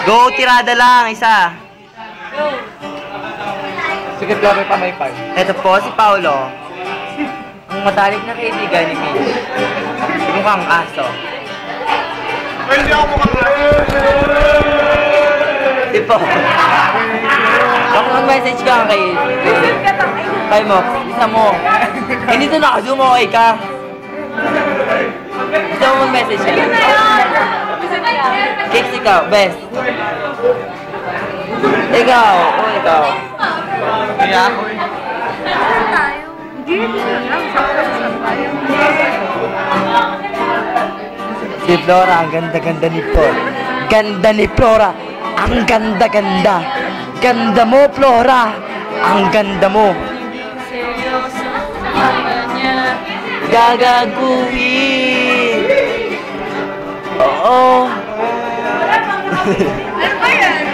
Go, tirada lang, isa. Sige, Flore, pamaypay. Ito po si Paolo. Ang matalik na kaibigan ni Mitch. Mukhang aso. Hindi ako mukhang Di po. Baka mag-message ka kay mo. Isa mo. Hindi ito nakazoom, okay ka. Gusto mo mag-message ka. Kicks ikaw, best. Ikaw, ikaw. Kaya ako eh. Si Flora, ang ganda-ganda ni Flora. Ganda ni Flora. Ang ganda-ganda. Ganda mo, Flora. Ang ganda mo. Gagaguhin. Oo. Ano ba yan?